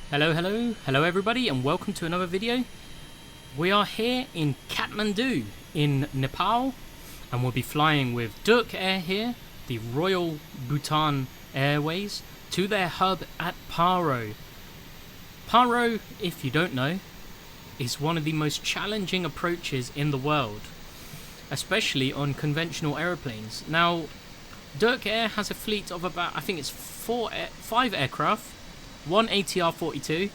Hello everybody, and welcome to another video. We are here in Kathmandu in Nepal, and we'll be flying with Drukair here, the Royal Bhutan Airways, to their hub at Paro. Paro, if you don't know, is one of the most challenging approaches in the world, especially on conventional aeroplanes. Now, Drukair has a fleet of about, I think it's 5 aircraft, one ATR-42,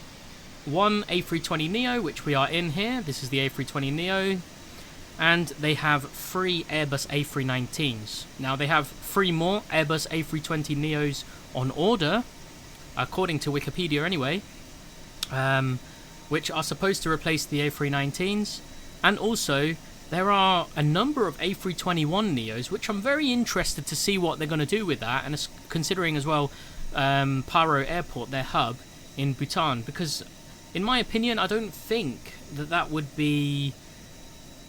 one A320neo, which we are in here. This is the A320neo, and they have 3 Airbus A319s. Now, they have 3 more Airbus A320neos on order, according to Wikipedia anyway, which are supposed to replace the A319s, and also there are a number of A321neos, which I'm very interested to see what they're going to do with that, and considering as well Paro Airport, their hub in Bhutan, because in my opinion I don't think that would be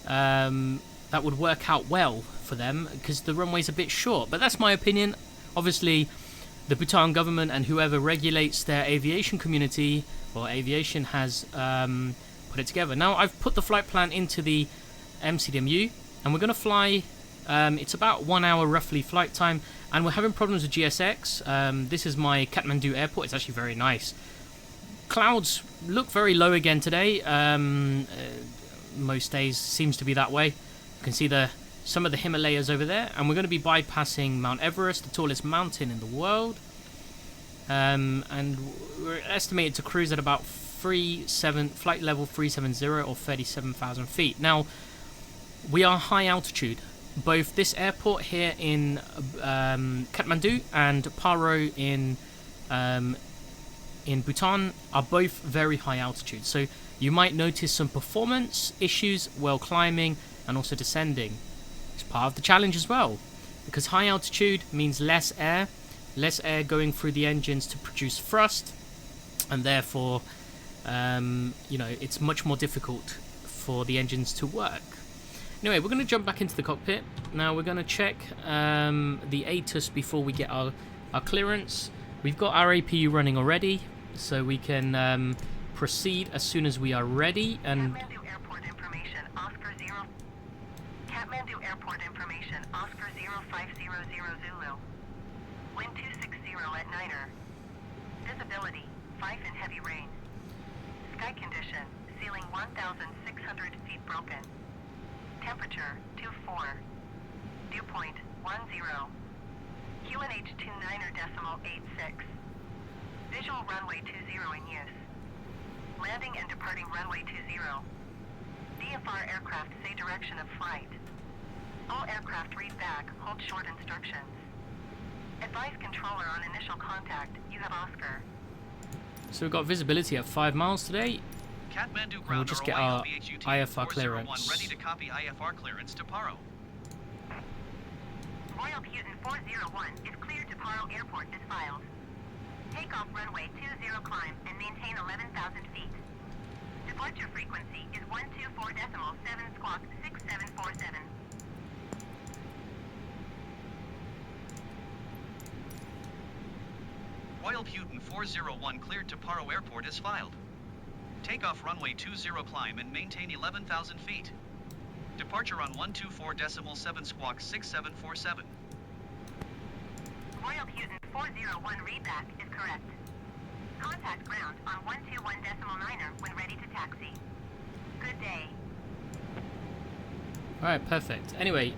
that would work out well for them, because the runway's a bit short. But that's my opinion. Obviously the Bhutan government and whoever regulates their aviation community or aviation has put it together. Now, I've put the flight plan into the MCDMU, and we're going to fly. It's about 1 hour roughly flight time, and we're having problems with GSX. This is my Kathmandu airport. It's actually very nice. Clouds look very low again today. Most days seems to be that way. You can see some of the Himalayas over there, and we're going to be bypassing Mount Everest, the tallest mountain in the world. And we're estimated to cruise at about flight level 370 or 37,000 feet. Now, we are high altitude. Both this airport here in Kathmandu and Paro in Bhutan are both very high altitude. So you might notice some performance issues while climbing and also descending. It's part of the challenge as well, because high altitude means less air going through the engines to produce thrust, and therefore it's much more difficult for the engines to work. Anyway, we're going to jump back into the cockpit. Now we're going to check the ATUS before we get our clearance. We've got our APU running already, so we can proceed as soon as we are ready. And Kathmandu Airport information, Oscar 0. Kathmandu Airport information, Oscar 0500 Zulu. Wind 260 at Niner. Visibility 5 in heavy rain. Sky condition, ceiling 1,600 feet broken. Temperature 24. Dew point 10. QNH 29.86. Visual runway 20 in use. Landing and departing runway 20. DFR aircraft say direction of flight. All aircraft read back, hold short instructions. Advise controller on initial contact. You have Oscar. so we've got visibility at 5 miles today. Kathmandu We'll ground just get our BHUT IFR 401 clearance. ready to copy IFR clearance to Paro. Royal Putin 401 is cleared to Paro Airport as filed. Takeoff runway 20 climb and maintain 11,000 feet. Departure frequency is 124.7 squawk 6747. Royal Putin 401 cleared to Paro Airport as filed. Takeoff runway 20 climb and maintain 11,000 feet. Departure on 124.7 squawk 6747. Royal Putin 401 readback is correct. Contact ground on 121.9 when ready to taxi. Good day. Alright, perfect. Anyway,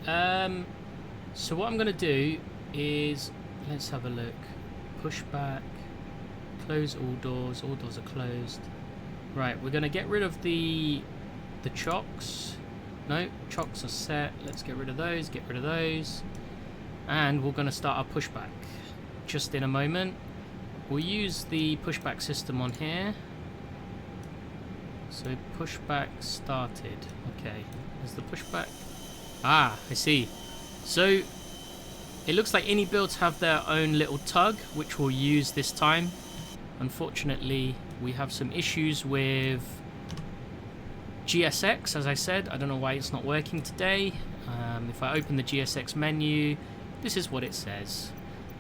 so what I'm going to do is, let's have a look. Push back, close all doors are closed. Right, we're going to get rid of the chocks. No, chocks are set. Let's get rid of those, and we're going to start our pushback just in a moment. We'll use the pushback system on here. So pushback started. Okay, is the pushback? Ah, I see. So it looks like Inibuilds have their own little tug, which we'll use this time. Unfortunately, we have some issues with GSX, as I said. I don't know why it's not working today. If I open the GSX menu, this is what it says.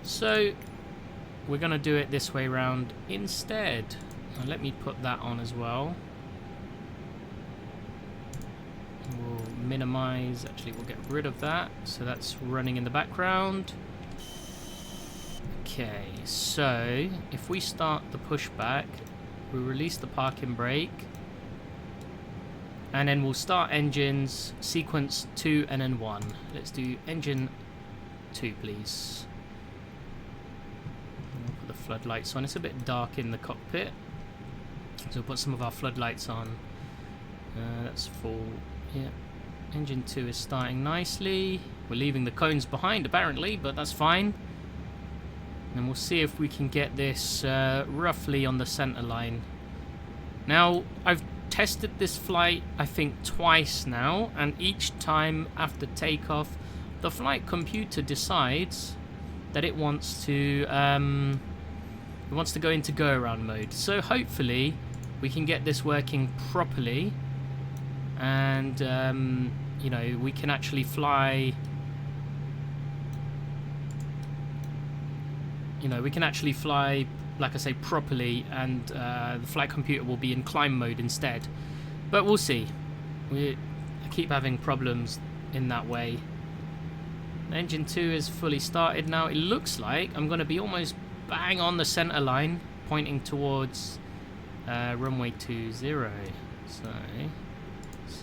So we're going to do it this way round instead. Now let me put that on as well. We'll minimize, actually we'll get rid of that, so that's running in the background. Okay, so if we start the pushback, we release the parking brake, and then we'll start engines, sequence 2 and then 1. Let's do engine 2, please. And we'll put the floodlights on. It's a bit dark in the cockpit, so we'll put some of our floodlights on. That's full. Yeah, engine 2 is starting nicely. We're leaving the cones behind apparently, but that's fine. And we'll see if we can get this roughly on the center line. Now, I've tested this flight I think twice now, and each time after takeoff the flight computer decides that it wants to go into go-around mode. So hopefully we can get this working properly, and you know, we can actually fly. You know, we can actually fly, like I say, properly, and the flight computer will be in climb mode instead. But we'll see. I keep having problems in that way. Engine 2 is fully started now. It looks like I'm going to be almost bang on the center line, pointing towards runway 20. So,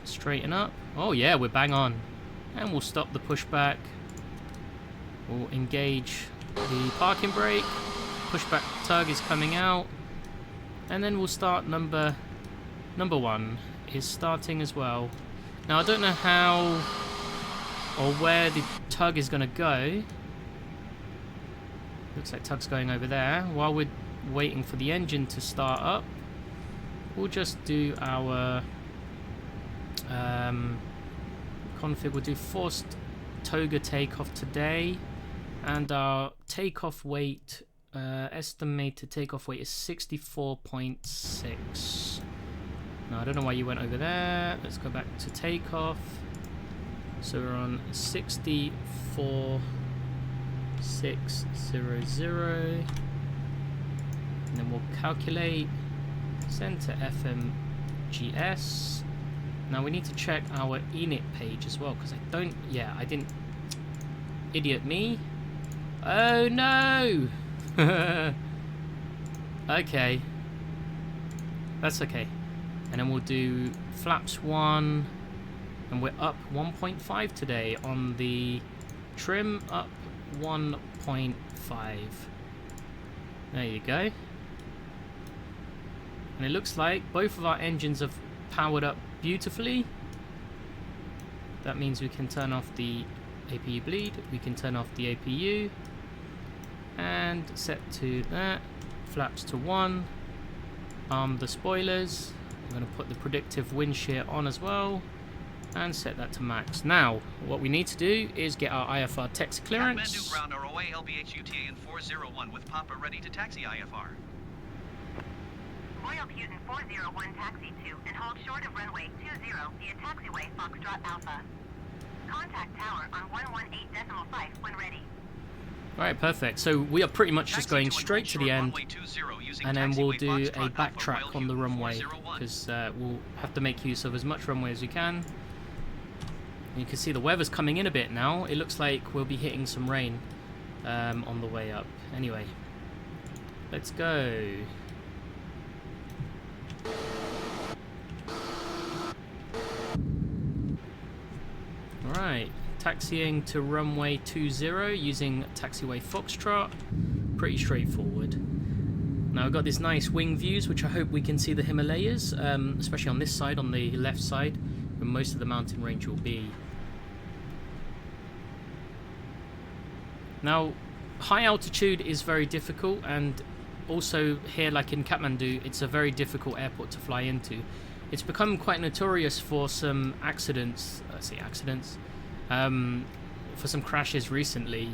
straighten up. Oh yeah, we're bang on. And we'll stop the pushback. We'll engage the parking brake. Pushback tug is coming out, and then we'll start number 1 is starting as well. Now I don't know how or where the tug is going to go. Looks like tug's going over there. While we're waiting for the engine to start up, we'll just do our config. We'll do forced toga takeoff today. And our takeoff weight, estimated takeoff weight is 64.6. Now, I don't know why you went over there. Let's go back to takeoff. So we're on 64.600. And then we'll calculate, send to FMGS. Now we need to check our init page as well, because I didn't, idiot me. Oh no! Okay. That's okay. And then we'll do flaps 1, and we're up 1.5 today on the trim, up 1.5. There you go. And it looks like both of our engines have powered up beautifully. That means we can turn off the APU bleed, we can turn off the APU, and set to that, flaps to 1, arm the spoilers. I'm going to put the predictive wind shear on as well, and set that to max. Now, what we need to do is get our IFR taxi clearance. Kathmandu ground ROA LBHUTA in 401 with Papa ready to taxi IFR. Royal Putin 401 taxi 2 and hold short of runway 20 via taxiway Foxtrot Alpha. Contact tower on 118.5 when ready. Alright, perfect. So we are pretty much just going straight to the end, and then we'll do a backtrack on the runway, because we'll have to make use of as much runway as we can. You can see the weather's coming in a bit now. It looks like we'll be hitting some rain on the way up. Anyway, let's go. Alright, taxiing to runway 20 using taxiway Foxtrot. Pretty straightforward. Now we've got this nice wing views, which I hope we can see the Himalayas, especially on this side, on the left side, where most of the mountain range will be. Now, high altitude is very difficult, and also here, like in Kathmandu, it's a very difficult airport to fly into. It's become quite notorious for some accidents, for some crashes recently,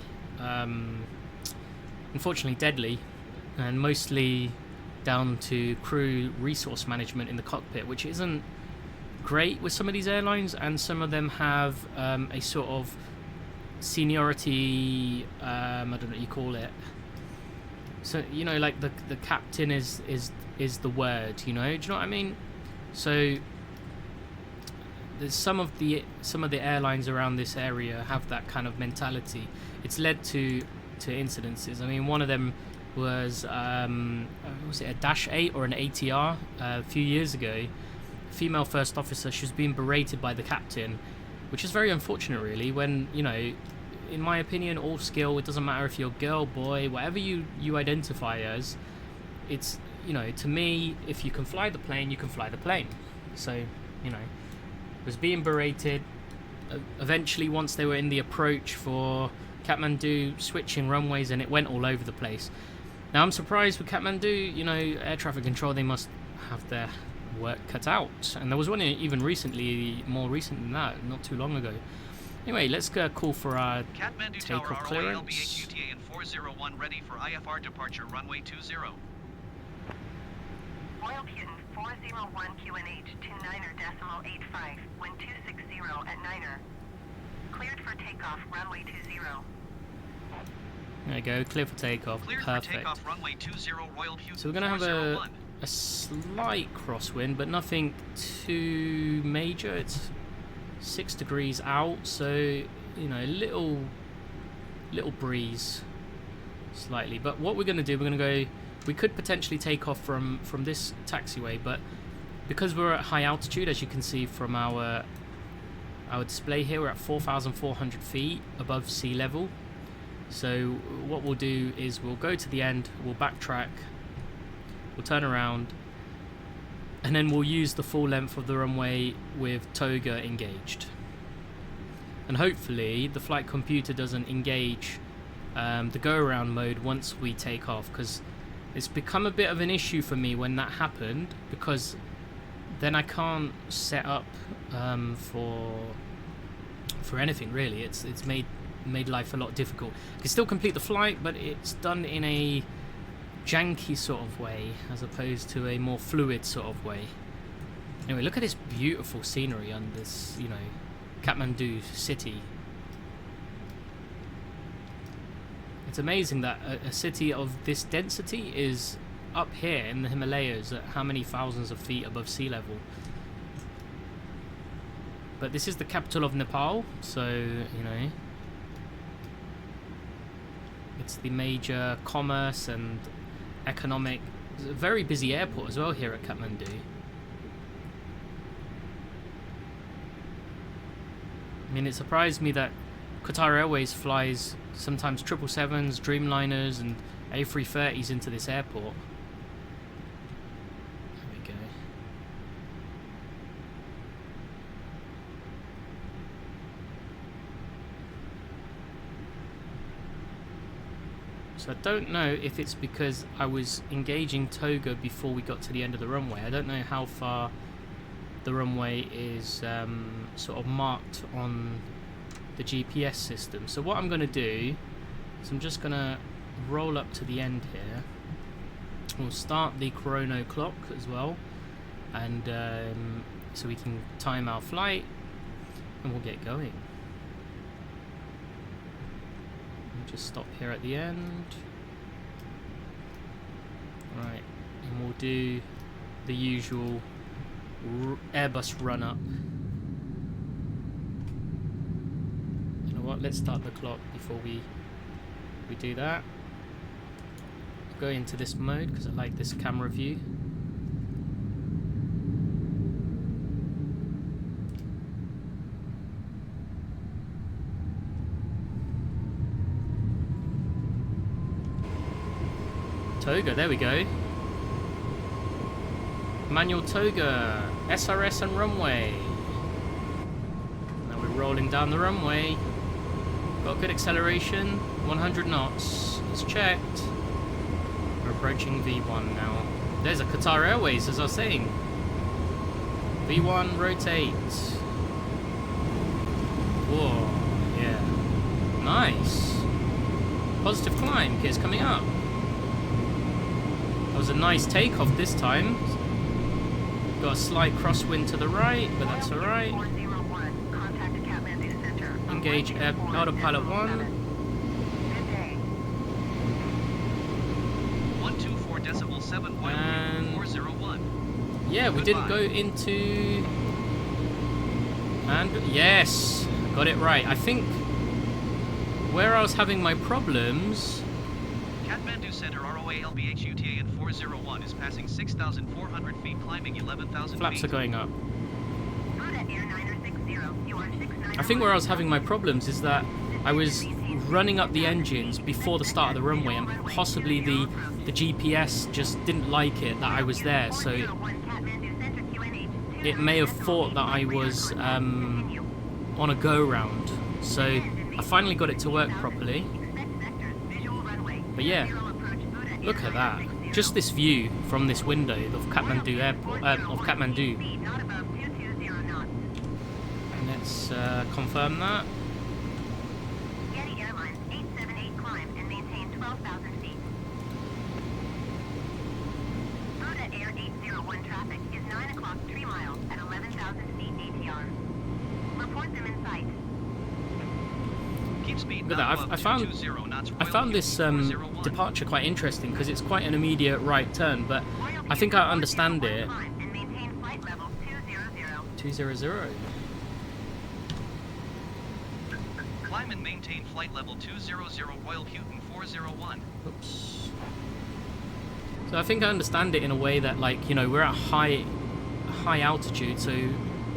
unfortunately deadly, and mostly down to crew resource management in the cockpit, which isn't great with some of these airlines, and some of them have a sort of seniority, I don't know what you call it. So, you know, like the captain is is the word, you know? Do you know what I mean? So there's some of the airlines around this area have that kind of mentality. It's led to incidences. I mean, one of them was it a Dash 8 or an ATR a few years ago. Female first officer, she was being berated by the captain, which is very unfortunate, really, when, you know, in my opinion, all skill, it doesn't matter if you're girl, boy, whatever you identify as, it's, you know, to me, if you can fly the plane, you can fly the plane. So, you know, was being berated. Eventually, once they were in the approach for Kathmandu, switching runways, and it went all over the place. Now, I'm surprised with Kathmandu, you know, air traffic control, they must have their work cut out. And there was one even recently, more recent than that, not too long ago. Anyway, let's go call for our Kathmandu takeoff Tower clearance. LBH UTA and 401 ready for IFR departure runway 20. Royal Putin 401 QNH 29.85, wind 260 at 9er. Cleared for takeoff, runway 20. There you go, clear for takeoff. Cleared Perfect. for takeoff runway 20 Royal Putin. So we're going to have 401. a slight crosswind, but nothing too major. It's 6 degrees out, so, you know, little breeze slightly. But what we're going to do, we're going to go, we could potentially take off from this taxiway, but because we're at high altitude, as you can see from our display here, we're at 4,400 feet above sea level. So what we'll do is we'll go to the end, we'll backtrack, we'll turn around, and then we'll use the full length of the runway with toga engaged. And hopefully the flight computer doesn't engage the go-around mode once we take off, because it's become a bit of an issue for me when that happened, because then I can't set up for anything really. It's made life a lot difficult. I can still complete the flight, but it's done in a janky sort of way as opposed to a more fluid sort of way. Anyway, look at this beautiful scenery on this, you know, Kathmandu city. It's amazing that a city of this density is up here in the Himalayas at how many thousands of feet above sea level. But this is the capital of Nepal, so, you know, it's the major commerce and economic, it's a very busy airport as well here at Kathmandu. I mean, it surprised me that Qatar Airways flies sometimes 777s, Dreamliners and A330s into this airport. There we go. So I don't know if it's because I was engaging toga before we got to the end of the runway. I don't know how far the runway is sort of marked on the GPS system. So what I'm going to do is I'm just going to roll up to the end here. We'll start the chrono clock as well, and so we can time our flight and we'll get going. Just stop here at the end. Right, and we'll do the usual Airbus run up. You know what, let's start the clock before we do that. Go into this mode because I like this camera view. Toga, there we go. Manual toga, SRS and runway. Now we're rolling down the runway. Got good acceleration, 100 knots. It's checked. We're approaching V1 now. There's a Qatar Airways, as I was saying. V1, rotate. Whoa, yeah. Nice. Positive climb, gears coming up. That was a nice takeoff this time. Got a slight crosswind to the right, but that's alright. Engage autopilot 1. 124.7 And Yeah, we didn't go into... And yes, got it right. I think where I was having my problems... Kathmandu Center ROA LBH UTA in 401 is passing 6,400 feet, climbing 11,000 Flaps feet. are going up. Buddha Air 9060, you are 69. I think where I was having my problems is that I was running up the engines before the start of the runway, and possibly the GPS just didn't like it that I was there, so it may have thought that I was on a go-round. So I finally got it to work properly. But yeah, look at that. Just this view from this window of Kathmandu Airport, of Kathmandu. And let's confirm that. Getty Airlines 878 climb and maintain 12,000 feet. Buddha Air 801 traffic is 9 o'clock 3 miles at 11,000 feet ATR. Report them in sight. Keep speed Look at that. not I above 220 knots, I Royal found this Houston 401. departure quite interesting because it's quite an immediate right turn, but I think I understand it. Climb and maintain flight level 200. 200. Climb and maintain flight level 200 Royal Houston 401. Oops. So I think I understand it in a way that, like, you know, we're at high altitude, so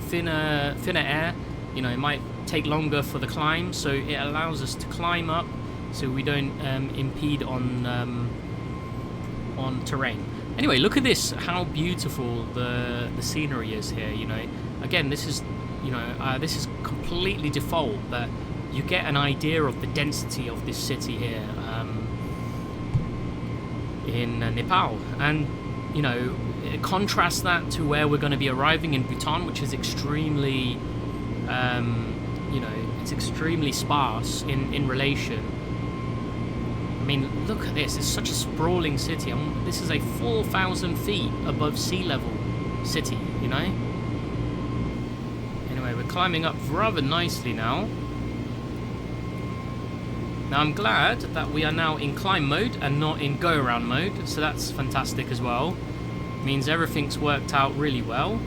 thinner air, you know, it might take longer for the climb, so it allows us to climb up so we don't impede on terrain. Anyway, look at this, how beautiful the scenery is here, you know. Again, this is, you know, this is completely default, but you get an idea of the density of this city here in Nepal. And, you know, contrast that to where we're going to be arriving in Bhutan, which is extremely, you know, it's extremely sparse in relation. I mean, look at this. It's such a sprawling city. This is a 4,000 feet above sea level city, you know? Anyway, we're climbing up rather nicely now. Now, I'm glad that we are now in climb mode and not in go-around mode, so that's fantastic as well. It means everything's worked out really well.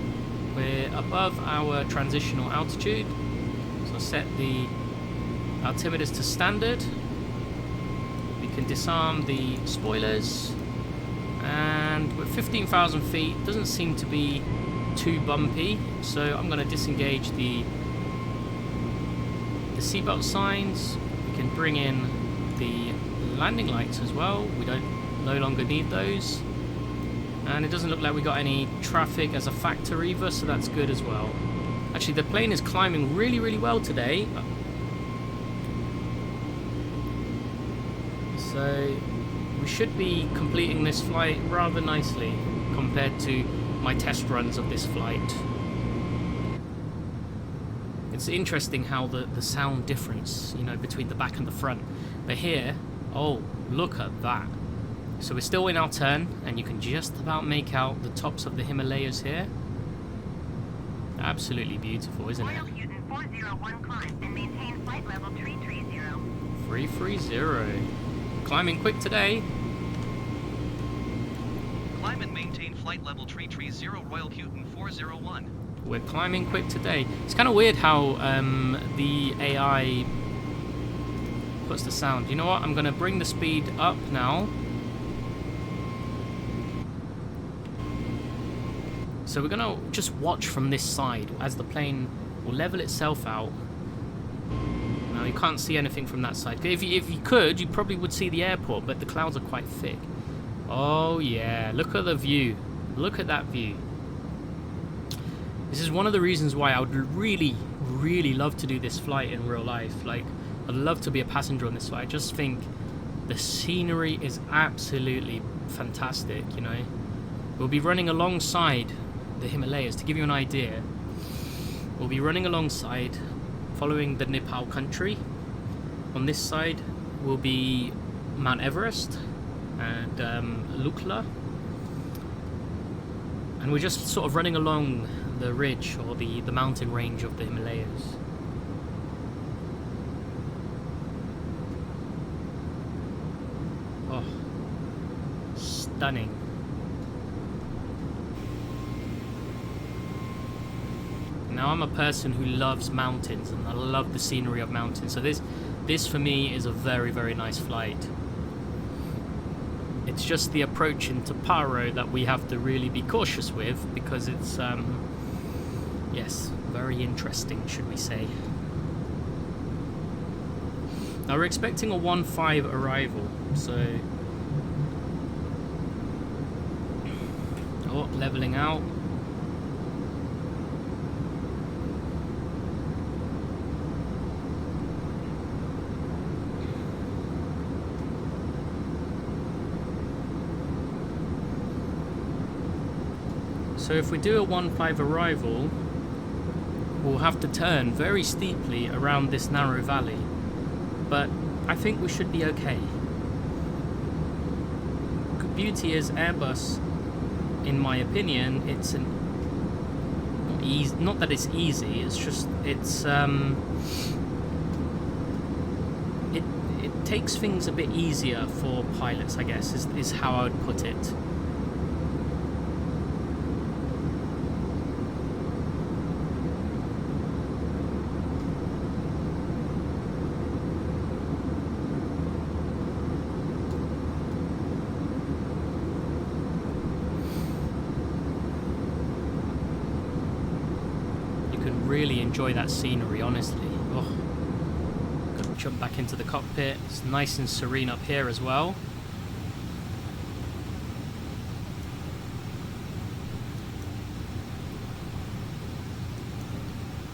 We're above our transitional altitude, so set the altimeters to standard. We can disarm the spoilers, and we're 15,000 feet. Doesn't seem to be too bumpy, so I'm going to disengage the seatbelt signs. We can bring in the landing lights as well. We no longer need those, and it doesn't look like we got any traffic as a factor either, so that's good as well. Actually, the plane is climbing really well today, so we should be completing this flight rather nicely compared to my test runs of this flight. It's interesting how the sound difference, you know, between the back and the front. But here, oh, look at that. So we're still in our turn, and you can just about make out the tops of the Himalayas here. Absolutely beautiful, isn't it? Royal Houston 401 climb and maintain flight level 330. 330. Climbing quick today. Climb and maintain flight level 330 Royal Houston 401. We're climbing quick today. It's kind of weird how the AI puts the sound. You know what? I'm going to bring the speed up now. So we're going to just watch from this side as the plane will level itself out. Now you can't see anything from that side. If you could, you probably would see the airport, but the clouds are quite thick. Oh yeah, look at the view. Look at that view. This is one of the reasons why I would really love to do this flight in real life. Like, I'd love to be a passenger on this flight. I just think the scenery is absolutely fantastic, you know. We'll be running alongside the Himalayas. To give you an idea, we'll be running alongside, following the Nepal country. On this side will be Mount Everest and Lukla. And we're just sort of running along the ridge or the mountain range of the Himalayas. Oh, stunning. Now I'm a person who loves mountains and I love the scenery of mountains, so this for me is a very, very nice flight. It's just the approach into Paro that we have to really be cautious with, because it's yes, very interesting, should we say. Now we're expecting a 1-5 arrival, so leveling out. So if we do a 1-5 arrival, we'll have to turn very steeply around this narrow valley, but I think we should be okay. The beauty is Airbus, in my opinion, it's not that it's easy, it's just it takes things a bit easier for pilots, I guess, is how I would put it. Really enjoy that scenery, honestly. Oh, got to jump back into the cockpit. It's nice and serene up here as well.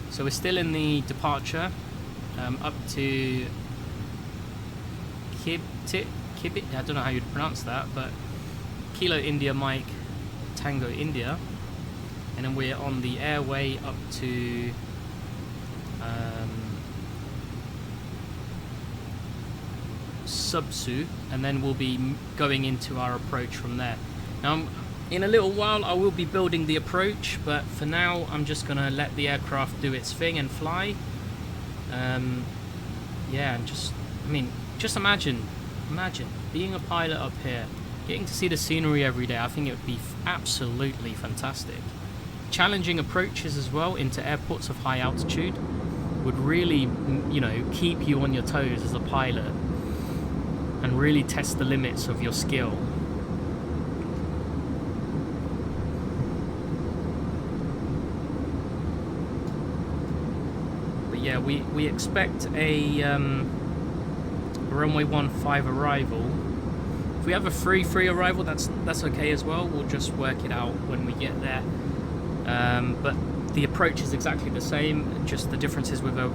So we're still in the departure up to Kibit. I don't know how you'd pronounce that, but Kilo India Mike Tango India. And then we're on the airway up to Subsu, and then we'll be going into our approach from there. Now, in a little while I will be building the approach, but for now I'm just going to let the aircraft do its thing and fly. Yeah, and just imagine being a pilot up here, getting to see the scenery every day. I think it would be absolutely fantastic. Challenging approaches as well into airports of high altitude would really, you know, keep you on your toes as a pilot and really test the limits of your skill. But yeah, we expect a runway 15 arrival. If we have a 3-3 arrival, that's okay as well. We'll just work it out when we get there. But the approach is exactly the same, just the difference is with the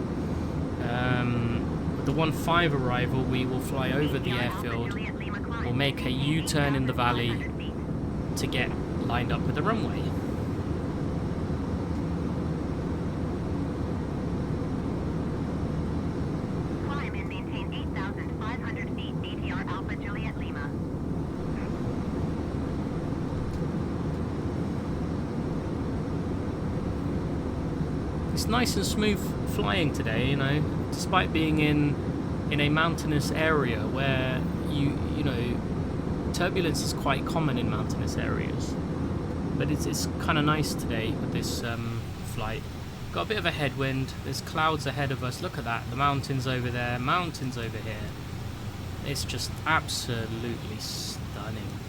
15 arrival, we will fly over the airfield, we'll make a U-turn in the valley to get lined up with the runway. Climb and maintain 8,500 feet ATR Alpha Juliet Lima. It's nice and smooth flying today, you know, despite being in a mountainous area where you know turbulence is quite common in mountainous areas. But it's kind of nice today with this flight. Got a bit of a headwind. There's clouds ahead of us. Look at that. The mountains over there, mountains over here. It's just absolutely stunning.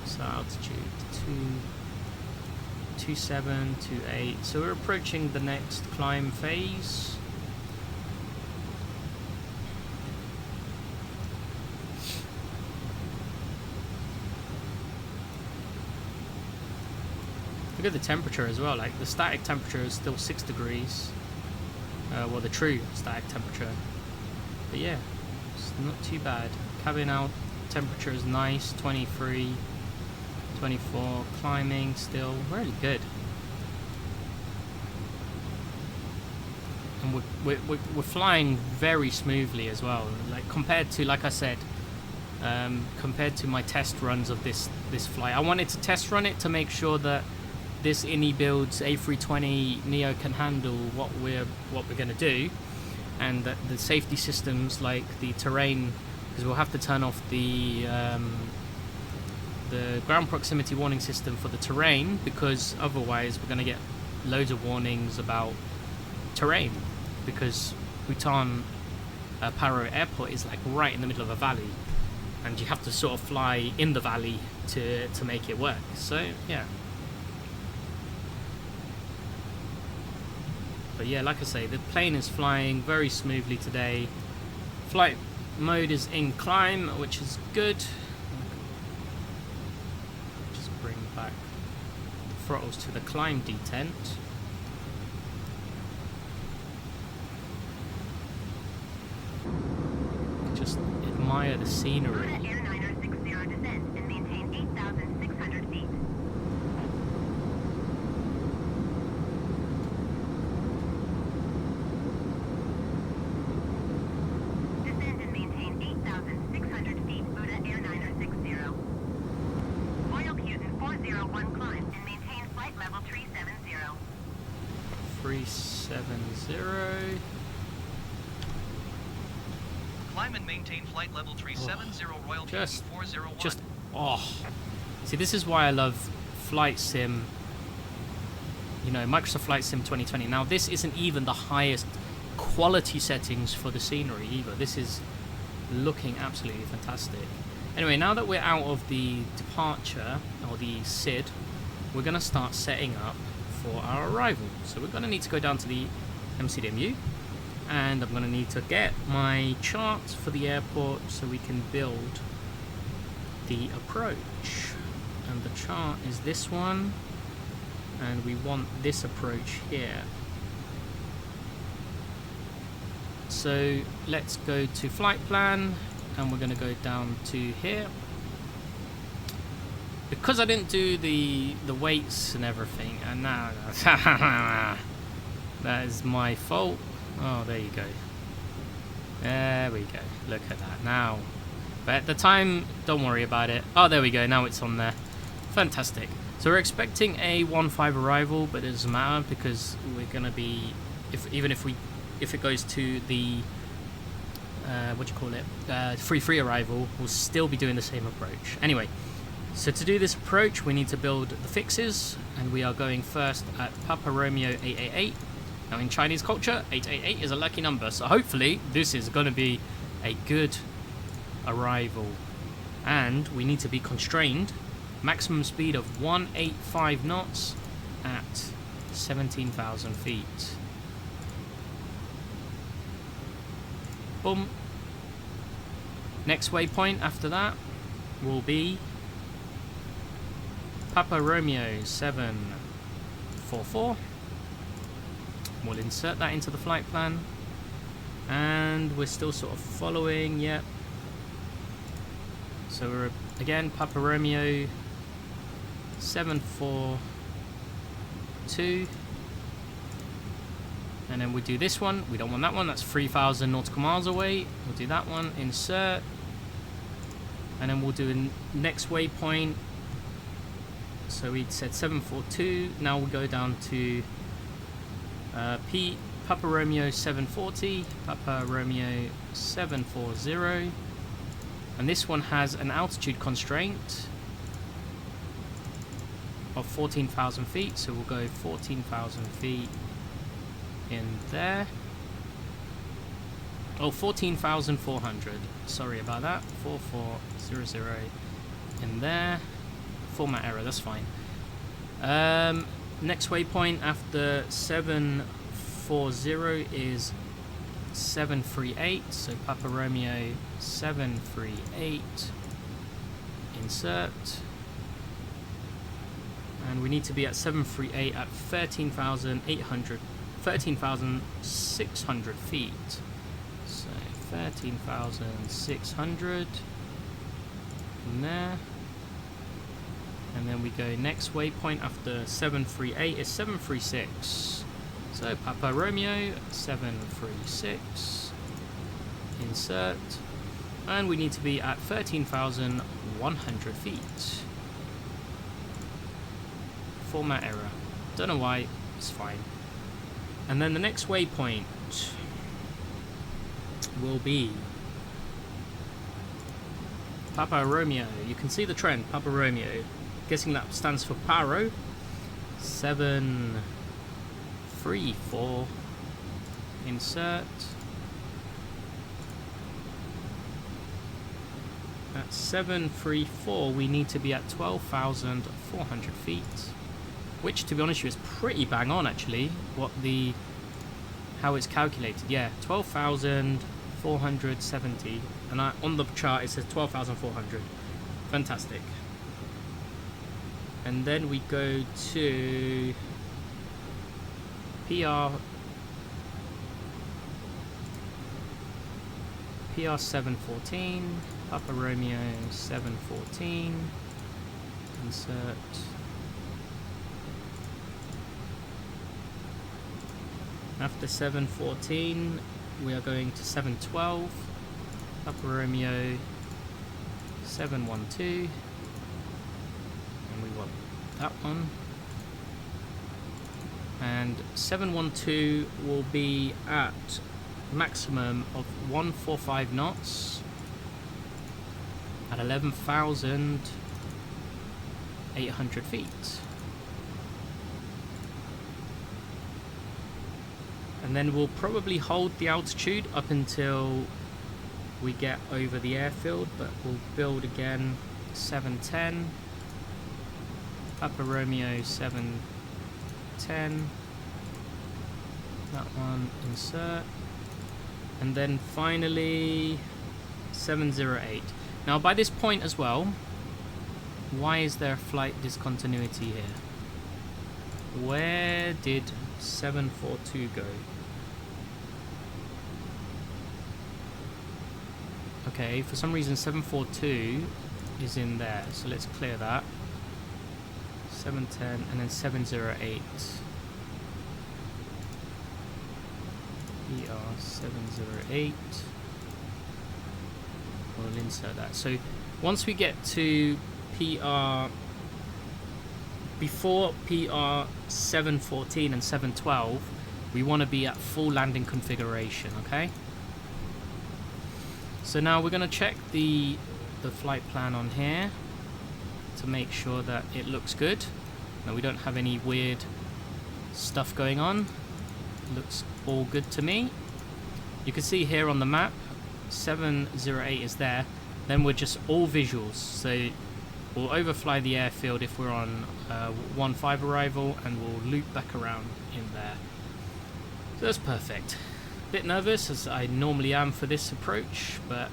So altitude 27, 28. So we're approaching the next climb phase. Look at the temperature as well. Like the static temperature is still 6 degrees. Well, the true static temperature. But yeah, it's not too bad. Cabin out temperature is nice, 23. 24, climbing still really good, and we're flying very smoothly as well. Like compared to, like I said, compared to my test runs of this flight, I wanted to test run it to make sure that this Inibuilds A320 Neo can handle what we're going to do, and that the safety systems like the terrain, because we'll have to turn off the the ground proximity warning system for the terrain, because otherwise we're going to get loads of warnings about terrain, because Bhutan Paro Airport is like right in the middle of a valley, and you have to sort of fly in the valley to make it work. So yeah. But yeah, like I say, the plane is flying very smoothly today. Flight mode is in climb, which is good. Just bring back the throttles to the climb detent. Just admire the scenery. Air 9060 descend and maintain 8,600 feet. Descend and maintain 8,600 feet, Buddha Air 9060. Royal Putin 401 climb and maintain flight level 370. 370. Climb and maintain flight level 370 Royal Just, Putin 401. just, oh. See, this is why I love Flight Sim, you know, Microsoft Flight Sim 2020. Now, this isn't even the highest quality settings for the scenery either. This is looking absolutely fantastic. Anyway, now that we're out of the departure, or the SID, we're going to start setting up for our arrival. So we're going to need to go down to the MCDMU, and I'm going to need to get my chart for the airport so we can build the approach. And the chart is this one, and we want this approach here. So let's go to flight plan, and we're going to go down to here. Because I didn't do the weights and everything, and now that is my fault. Oh, there you go. There we go. Look at that now. But at the time, don't worry about it. Oh, there we go. Now it's on there. Fantastic. So we're expecting a 1-5 arrival, but it doesn't matter because we're gonna be, even if it goes to the what do you call it, 3-3 arrival, we'll still be doing the same approach. Anyway, so to do this approach, we need to build the fixes, and we are going first at Papa Romeo 888. Now in Chinese culture, 888 is a lucky number, so hopefully this is going to be a good arrival. And we need to be constrained. Maximum speed of 185 knots at 17,000 feet. Boom. Next waypoint after that will be Papa Romeo 744. We'll insert that into the flight plan, and we're still sort of following. Yep. So we're again Papa Romeo 742, and then we do this one. We don't want that one. That's 3,000 nautical miles away. We'll do that one. Insert, and then we'll do a next waypoint. So we said 742. Now we'll go down to Papa Romeo 740, Papa Romeo 740, and this one has an altitude constraint of 14,000 feet, so we'll go 14,000 feet in there. Oh, 14,400, sorry about that, 4400 in there. Format error, that's fine. Next waypoint after 740 is 738, so Papa Romeo 738, insert, and we need to be at 738 at 13,600 feet, so 13,600 in there. And then we go next waypoint after 738 is 736. So Papa Romeo 736. Insert. And we need to be at 13,100 feet. Format error. Don't know why, it's fine. And then the next waypoint will be Papa Romeo. You can see the trend, Papa Romeo. Guessing that stands for Paro. 734. Insert. At 734, we need to be at 12,400 feet. Which, to be honest with you, is pretty bang on, actually. How it's calculated. Yeah, 12,470. And on the chart, it says 12,400. Fantastic. And then we go to PR 714, Papa Romeo 714, insert. After 714, we are going to 712, Papa Romeo 712, and we want that one. And 712 will be at maximum of 145 knots at 11,800 feet. And then we'll probably hold the altitude up until we get over the airfield, but we'll build again 710, Papa Romeo 710, that one, insert. And then finally 708. Now by this point as well, why is there flight discontinuity here? Where did 742 go? Okay, for some reason 742 is in there, so let's clear that. 710 and then 708. PR 708. We'll insert that. So once we get to PR, before PR 714 and 712, we want to be at full landing configuration, okay? So now we're going to check the flight plan on here to make sure that it looks good. Now we don't have any weird stuff going on. Looks all good to me. You can see here on the map 708 is there. Then we're just all visuals, so we'll overfly the airfield if we're on 1-5 arrival, and we'll loop back around in there. So that's perfect. Bit nervous as I normally am for this approach, but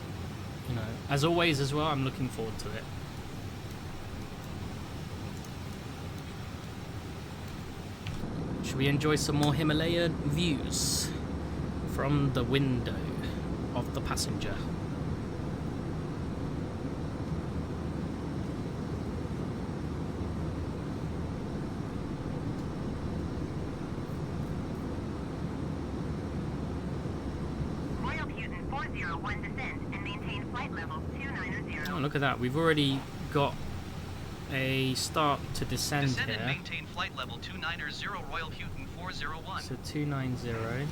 you know, as always as well, I'm looking forward to it. Should we enjoy some more Himalayan views from the window of the passenger? Royal Putin 401 descend and maintain flight level 290. Oh, look at that. We've already got a start to descend Descend here. and maintain flight level 290 Royal Putin 401. So 290. Let's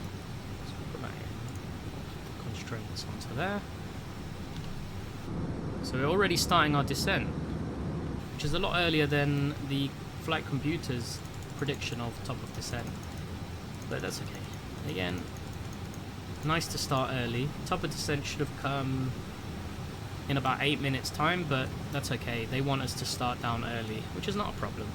put that in. Constraints onto there. So we're already starting our descent, which is a lot earlier than the flight computer's prediction of top of descent. But that's okay. Again, nice to start early. Top of descent should have come in about 8 minutes time, but that's okay. They want us to start down early, which is not a problem.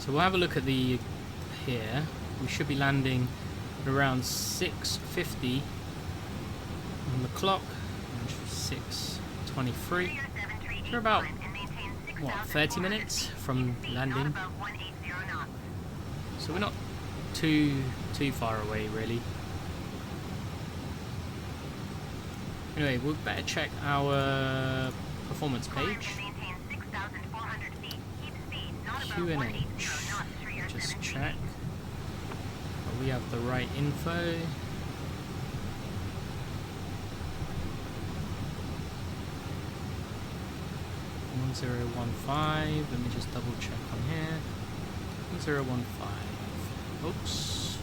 So we'll have a look at the here. We should be landing around 6:50 on the clock. 6:23. We're about what 30 minutes from landing. So we're not too far away really. Anyway, we'll better check our performance page. QNH. Just check. We have the right info. (1015). Let me just double check on here. 1015. Oops.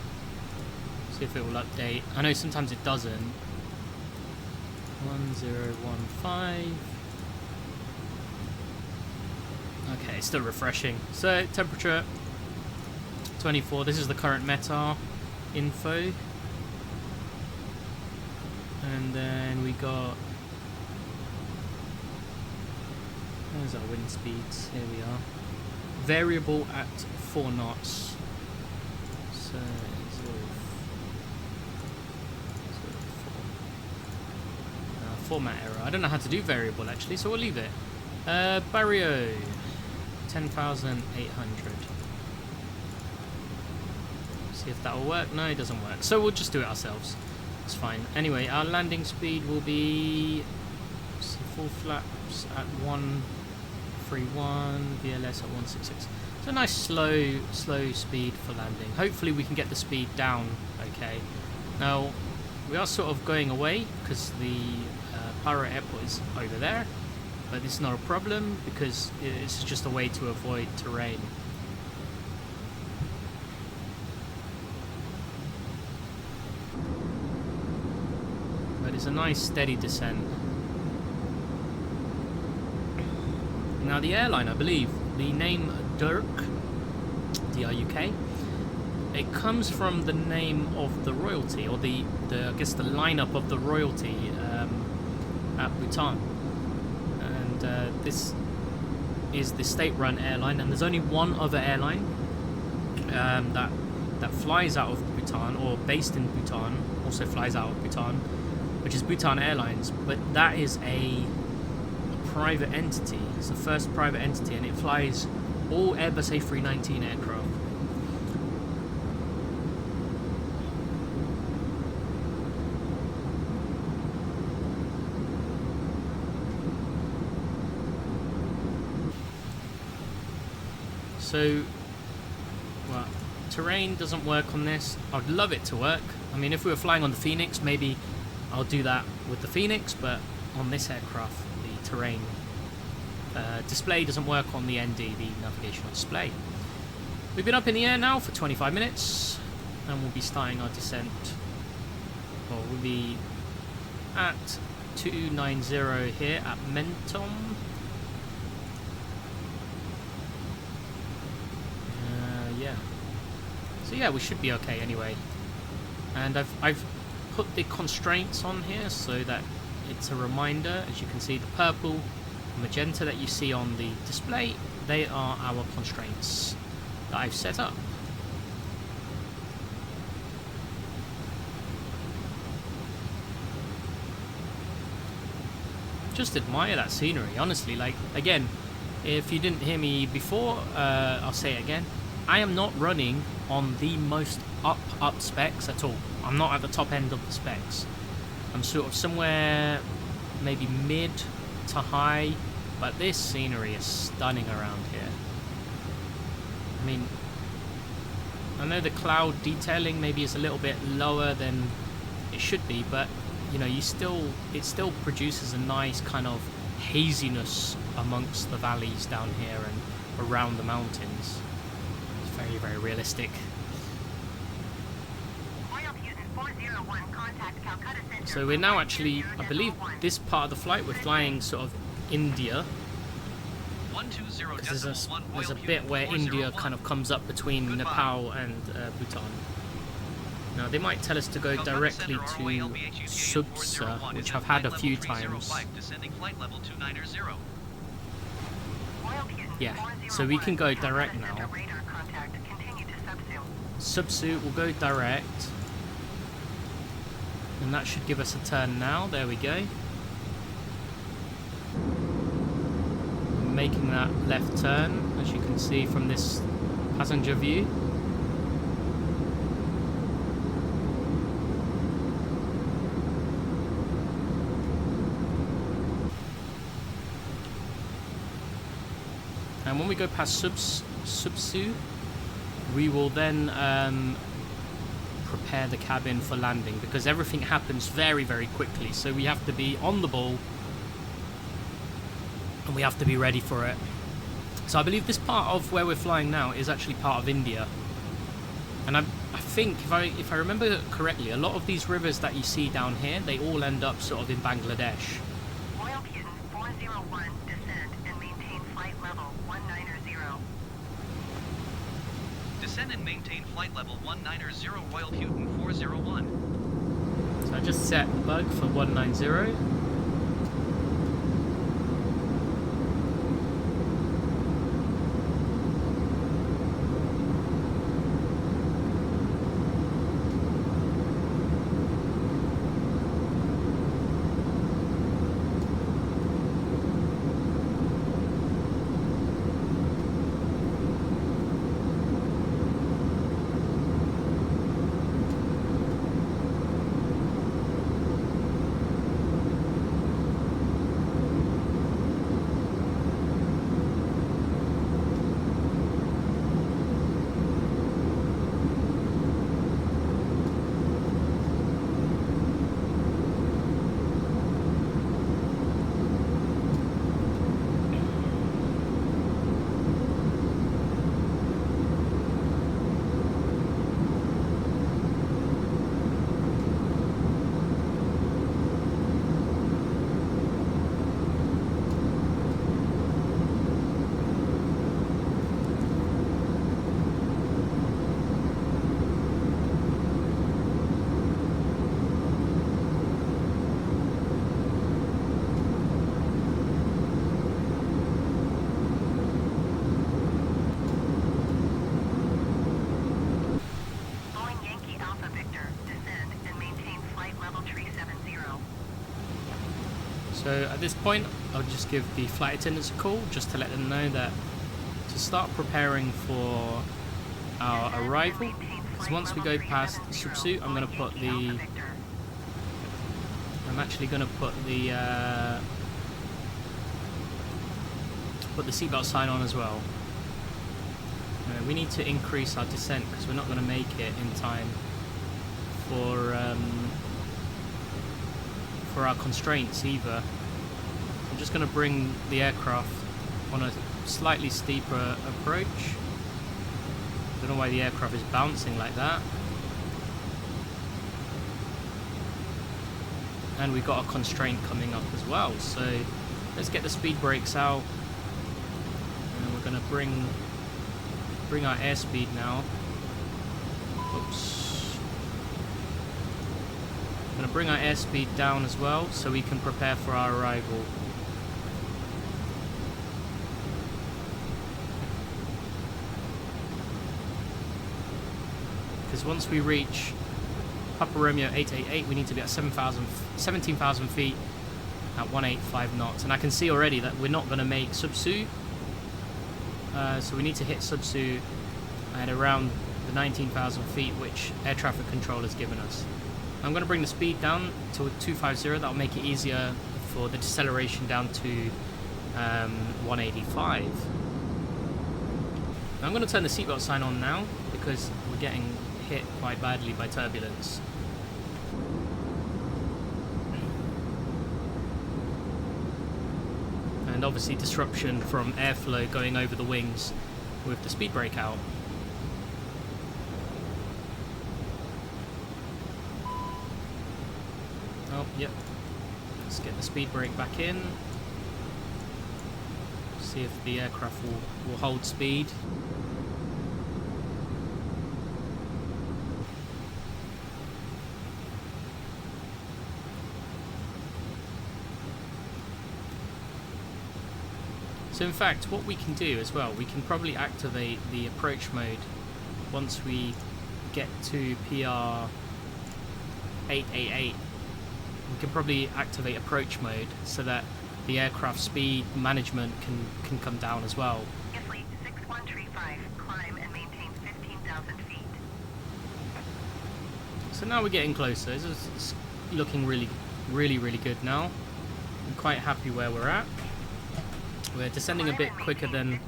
See if it will update. I know sometimes it doesn't. 1015. Okay, still refreshing. So temperature 24. This is the current METAR info. And then we got, there's our wind speeds. Here we are. Variable at 4 knots. So 04. Format error. I don't know how to do variable actually, so we'll leave it. Barrio 10,800. See if that will work. No, it doesn't work. So we'll just do it ourselves. It's fine. Anyway, our landing speed will be full flaps at 131, VLS at 166. So a nice slow speed for landing. Hopefully we can get the speed down. Okay. Now we are sort of going away because the Paro airport is over there. But it's not a problem because it's just a way to avoid terrain. But it's a nice steady descent. Now the airline, I believe, the name Druk, D-R-U-K, it comes from the name of the royalty, or the I guess the lineup of the royalty at Bhutan. This is the state-run airline, and there's only one other airline that flies out of Bhutan, or based in Bhutan, also flies out of Bhutan, which is Bhutan Airlines. But that is a private entity. It's the first private entity, and it flies all Airbus A319 aircraft. So, well, terrain doesn't work on this. I'd love it to work. I mean, if we were flying on the Phoenix, maybe I'll do that with the Phoenix, but on this aircraft, the terrain display doesn't work on the ND, the navigational display. We've been up in the air now for 25 minutes, and we'll be starting our descent. Well, we'll be at 290 here at Menton. So yeah, we should be okay anyway. And I've put the constraints on here so that it's a reminder. As you can see, the purple, magenta that you see on the display, they are our constraints that I've set up. Just admire that scenery, honestly. Like, again, if you didn't hear me before, I'll say it again. I am not running on the most up specs at all. I'm not at the top end of the specs. I'm sort of somewhere maybe mid to high, but this scenery is stunning around here. I mean, I know the cloud detailing maybe is a little bit lower than it should be, but you know, it still produces a nice kind of haziness amongst the valleys down here and around the mountains. Very, very realistic. So we're now actually, I believe this part of the flight, we're flying sort of India. Because there's a bit where India kind of comes up between Nepal and Bhutan. Now they might tell us to go directly to Subsa, which I've had a few times. Yeah, so we can go direct now. Subsuit will go direct. And that should give us a turn now. There we go. Making that left turn, as you can see from this passenger view. And when we go past Subsu, we will then prepare the cabin for landing, because everything happens very, very quickly. So we have to be on the ball, and we have to be ready for it. So I believe this part of where we're flying now is actually part of India. And I think, if I remember correctly, a lot of these rivers that you see down here, they all end up sort of in Bangladesh. Royal Putin 401, descend and maintain flight level 190. Descend and maintain flight level 190 Royal Putin 401. So I just set the bug for 190. So at this point, I'll just give the flight attendants a call just to let them know that to start preparing for our arrival. So once we go past Subsuit, I'm going to put the... I'm actually going to put the seatbelt sign on as well. We need to increase our descent because we're not going to make it in time for our constraints either. I'm just going to bring the aircraft on a slightly steeper approach. Don't know why the aircraft is bouncing like that. And we've got a constraint coming up as well, so let's get the speed brakes out. And we're going to bring our airspeed now. Oops. I'm going to bring our airspeed down as well so we can prepare for our arrival. Because once we reach Papa Romeo 888, we need to be at 17,000 feet at 185 knots. And I can see already that we're not going to make Subsu. So we need to hit Subsu at around the 19,000 feet, which air traffic control has given us. I'm going to bring the speed down to 250. That'll make it easier for the deceleration down to 185. I'm going to turn the seatbelt sign on now because we're getting hit quite badly by turbulence. And obviously disruption from airflow going over the wings with the speed brake out. Oh, yep. Let's get the speed brake back in. See if the aircraft will hold speed. So in fact, what we can do as well, we can probably activate the approach mode once we get to PR 888, we can probably activate approach mode so that the aircraft speed management can come down as well. Fleet 6135, climb and maintain 15,000 feet. So now we're getting closer. It's looking really good now. I'm quite happy where we're at. We're descending a bit quicker than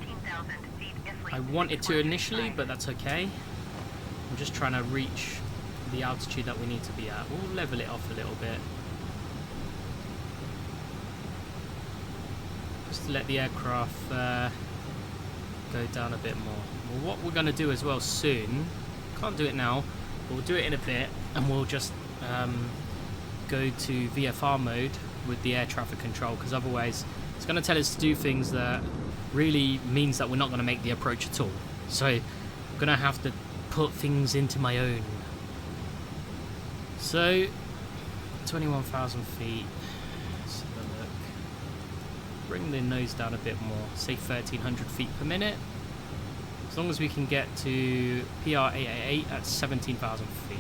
I wanted to initially, but that's okay. I'm just trying to reach the altitude that we need to be at. We'll level it off a little bit. Just to let the aircraft go down a bit more. Well, what we're going to do as well soon, can't do it now, but we'll do it in a bit, and we'll just go to VFR mode with the air traffic control, because otherwise it's going to tell us to do things that really means that we're not going to make the approach at all. So I'm going to have to put things into my own. So 21,000 feet. Let's have a look. Bring the nose down a bit more, say 1,300 feet per minute. As long as we can get to PR 888 at 17,000 feet.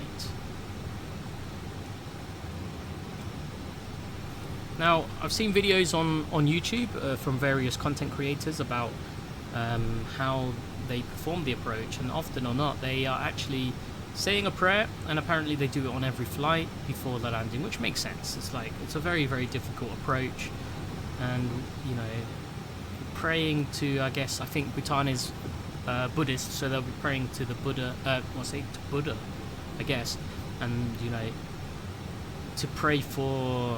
Now, I've seen videos on YouTube from various content creators about how they perform the approach, and often or not, they are actually saying a prayer, and apparently they do it on every flight before the landing, which makes sense. It's a very, very difficult approach, and you know, praying to, I think Bhutan is Buddhist, so they'll be praying to the Buddha, to Buddha, I guess, and you know, to pray for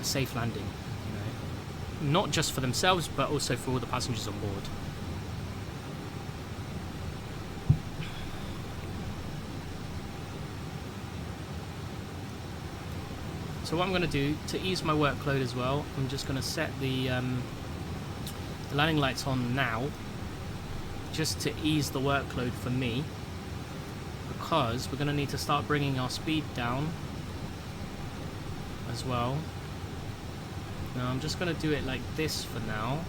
safe landing, you know, not just for themselves but also for all the passengers on board. So what I'm going to do to ease my workload as well, I'm just going to set the landing lights on now, just to ease the workload for me, because we're going to need to start bringing our speed down as well. Now I'm just going to do it like this for now.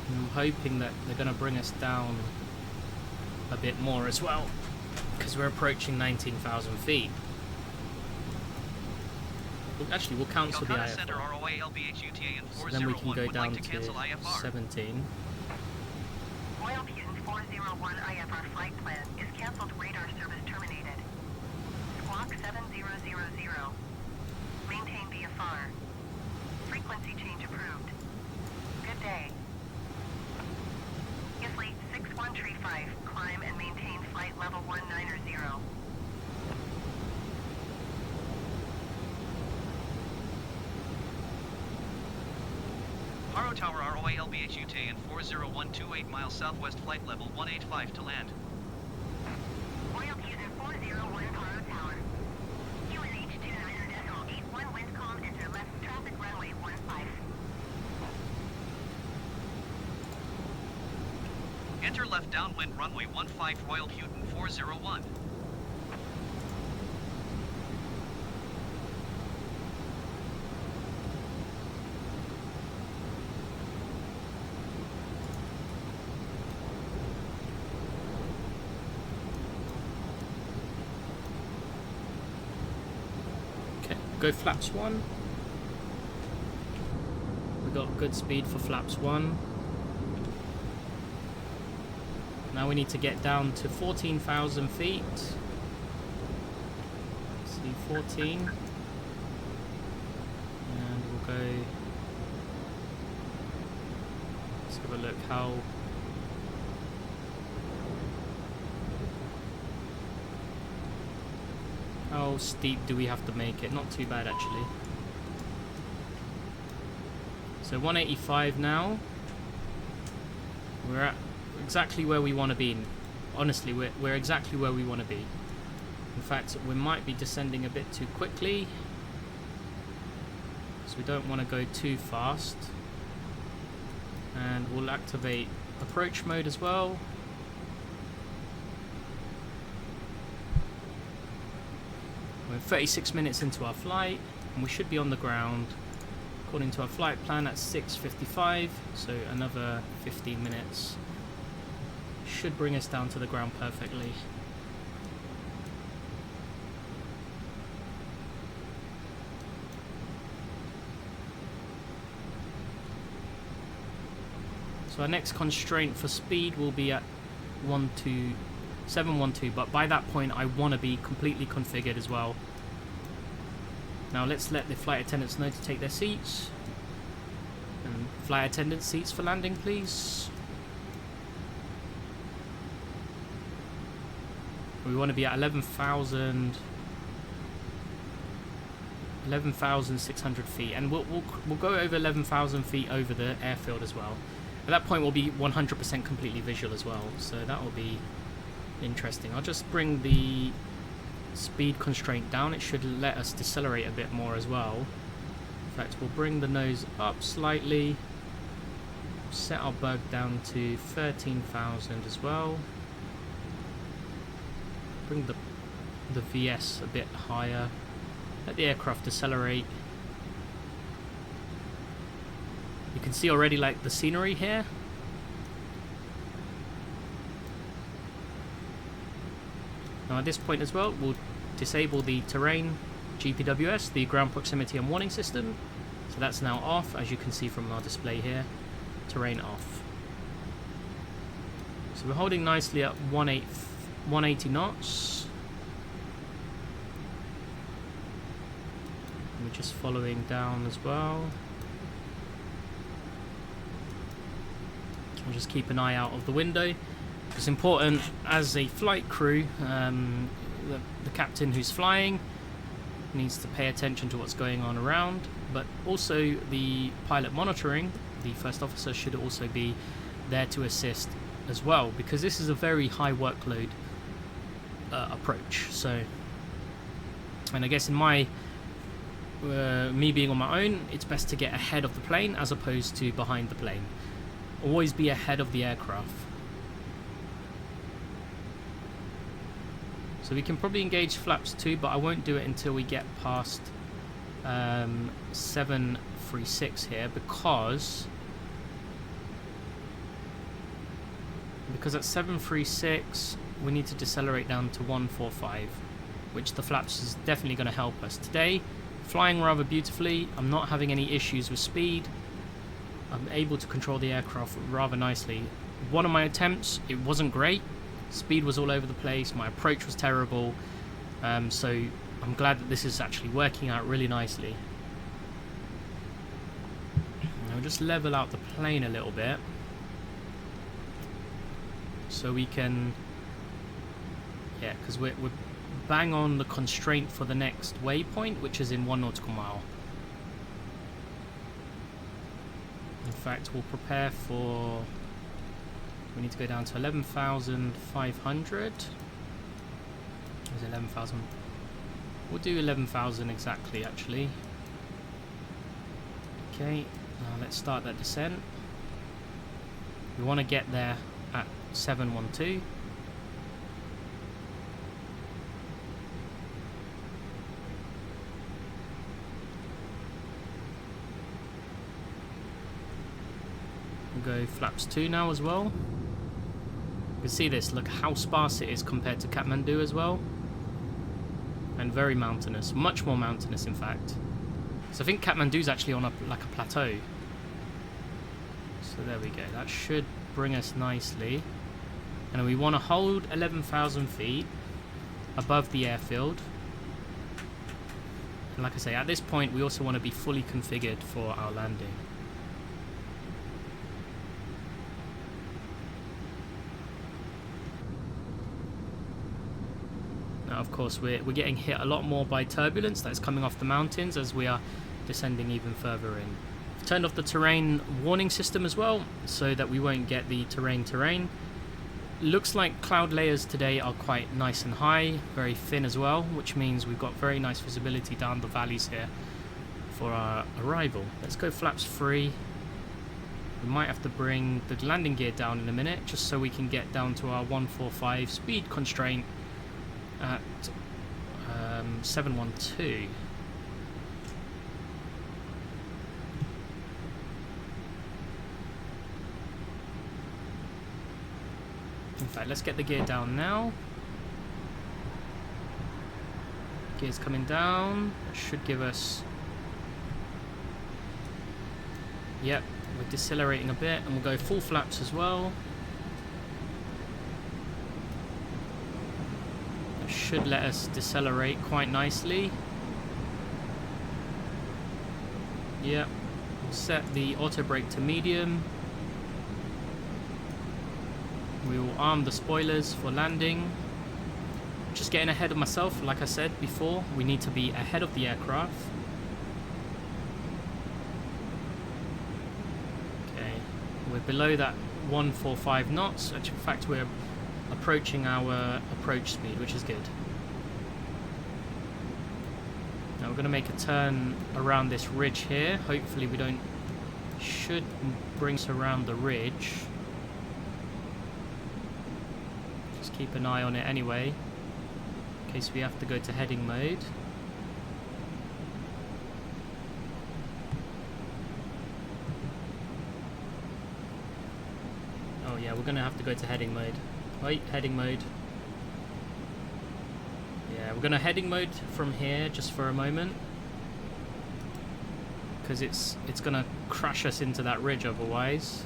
I'm hoping that they're going to bring us down a bit more as well, because we're approaching 19,000 feet. Actually, we'll cancel the IFR. So then we can go down to 17. Royal Putin 401 IFR flight plan is cancelled. Radar service terminated. Squawk 7000. Maintain VFR. Frequency change approved. Good day. Fleet 6135, climb and maintain flight level 190. Paro Tower ROA LBHUT and 40128 miles southwest, flight level 185 to land. Royal Putin 401 Paro Tower. QNH 29.81 wind calm, enter left traffic runway 15. Enter left downwind runway 15 Royal Putin 401. Okay, go flaps 1. We got good speed for flaps 1. Now we need to get down to 14,000 feet. Let's see, 14. And we'll go... Let's have a look how steep do we have to make it? Not too bad actually. So 185 now. We're at exactly where we want to be. Honestly, we're exactly where we want to be. In fact, we might be descending a bit too quickly, so we don't want to go too fast. And we'll activate approach mode as well. We're 36 minutes into our flight, and we should be on the ground according to our flight plan at 6:55, so another 15 minutes. Should bring us down to the ground perfectly. So our next constraint for speed will be at 712, but by that point I want to be completely configured as well. Now let's let the flight attendants know to take their seats. And flight attendant seats for landing, please. We want to be at 11,600 feet, and we'll go over 11,000 feet over the airfield as well. At that point we'll be 100% completely visual as well, so that will be interesting. I'll just bring the speed constraint down. It should let us decelerate a bit more as well. In fact, we'll bring the nose up slightly, set our bug down to 13,000 as well, bring the VS a bit higher, let the aircraft decelerate. You can see already like the scenery here. Now at this point as well, we'll disable the terrain GPWS, the ground proximity and warning system. So that's now off, as you can see from our display here. Terrain off. So we're holding nicely at 180 knots. And we're just following down as well. We'll just keep an eye out of the window. It's important as a flight crew, the captain who's flying needs to pay attention to what's going on around, but also the pilot monitoring, the first officer, should also be there to assist as well, because this is a very high workload approach. So, and I guess in my me being on my own, it's best to get ahead of the plane as opposed to behind the plane. Always be ahead of the aircraft. So we can probably engage flaps 2, but I won't do it until we get past 736 here, because at 736 we need to decelerate down to 145, which the flaps is definitely going to help us. Today, flying rather beautifully, I'm not having any issues with speed. I'm able to control the aircraft rather nicely. One of my attempts, it wasn't great. Speed was all over the place. My approach was terrible. So I'm glad that this is actually working out really nicely. Now just level out the plane a little bit, so we can, yeah, because we're bang on the constraint for the next waypoint, which is in 1 nautical mile. In fact, we'll prepare for, we need to go down to 11,500. Is it 11,000? We'll do 11,000 exactly, actually. Okay, now let's start that descent. We want to get there at 712. We'll go flaps 2 now as well. You can see this, look how sparse it is compared to Kathmandu as well. And very mountainous, much more mountainous in fact. So I think Kathmandu's actually on like a plateau. So there we go, that should bring us nicely. And we want to hold 11,000 feet above the airfield. And like I say, at this point we also want to be fully configured for our landing. Now of course we're getting hit a lot more by turbulence that's coming off the mountains as we are descending even further in. I've turned off the terrain warning system as well, so that we won't get the terrain. Looks like cloud layers today are quite nice and high, very thin as well, which means we've got very nice visibility down the valleys here for our arrival. Let's go flaps 3. We might have to bring the landing gear down in a minute, just so we can get down to our 145 speed constraint at 712. In fact, let's get the gear down now. Gear's coming down. That should give us... Yep, we're decelerating a bit, and we'll go full flaps as well. That should let us decelerate quite nicely. Yep, we'll set the auto brake to medium. We will arm the spoilers for landing. Just getting ahead of myself, like I said before, we need to be ahead of the aircraft. Okay, we're below that 145 knots, which in fact we're approaching our approach speed, which is good. Now we're going to make a turn around this ridge here. Hopefully we don't... should bring us around the ridge. Just keep an eye on it anyway, in case we have to go to heading mode. Oh yeah, we're going to have to go to heading mode. Wait, heading mode. Yeah, we're going to heading mode from here just for a moment, because it's going to crash us into that ridge otherwise.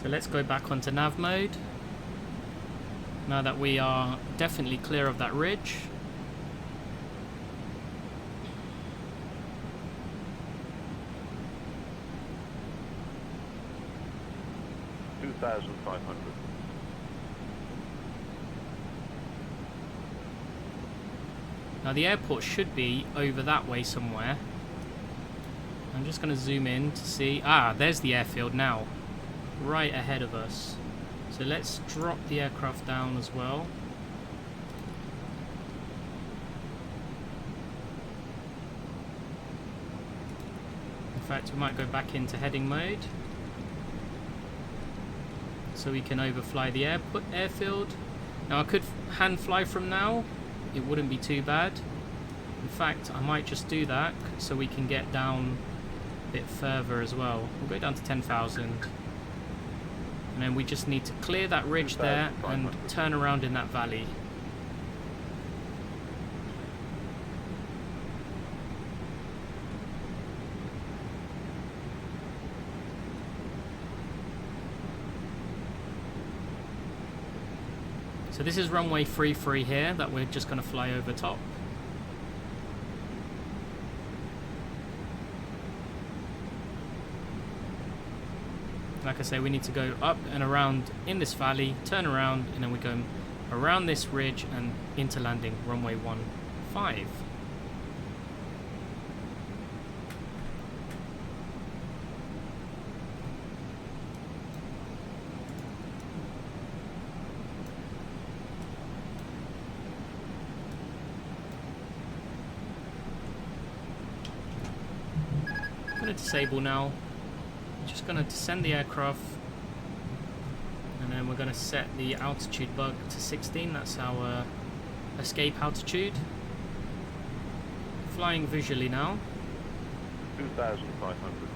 So let's go back onto nav mode, now that we are definitely clear of that ridge. Now the airport should be over that way somewhere. I'm just going to zoom in to see... Ah, there's the airfield now, right ahead of us. So let's drop the aircraft down as well. In fact, we might go back into heading mode, so we can overfly the airfield. Now I could hand fly from now, it wouldn't be too bad. In fact, I might just do that so we can get down a bit further as well. We'll go down to 10,000. And then we just need to clear that ridge there and turn around in that valley. So this is runway 33 here that we're just going to fly over top. Like I say, we need to go up and around in this valley, turn around, and then we go around this ridge and into landing, runway 15. I'm going to disable now. Just going to descend the aircraft, and then we're going to set the altitude bug to 16. That's our escape altitude. Flying visually now. 2,500.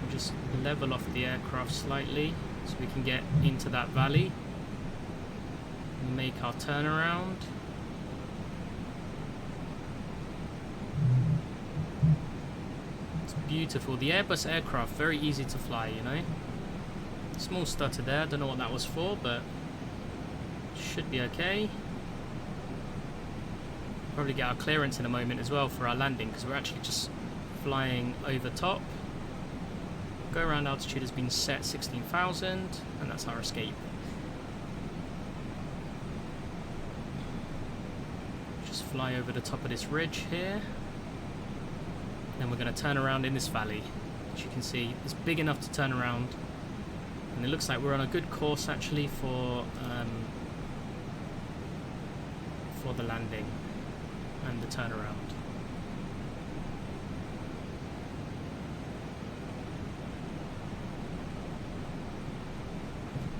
We'll just level off the aircraft slightly so we can get into that valley and make our turnaround. Beautiful. The Airbus aircraft, very easy to fly, you know. Small stutter there, don't know what that was for, but should be okay. Probably get our clearance in a moment as well for our landing, because we're actually just flying over top. Go around altitude has been set 16,000, and that's our escape. Just fly over the top of this ridge here. Then we're going to turn around in this valley. As you can see, it's big enough to turn around. And it looks like we're on a good course actually for the landing and the turnaround.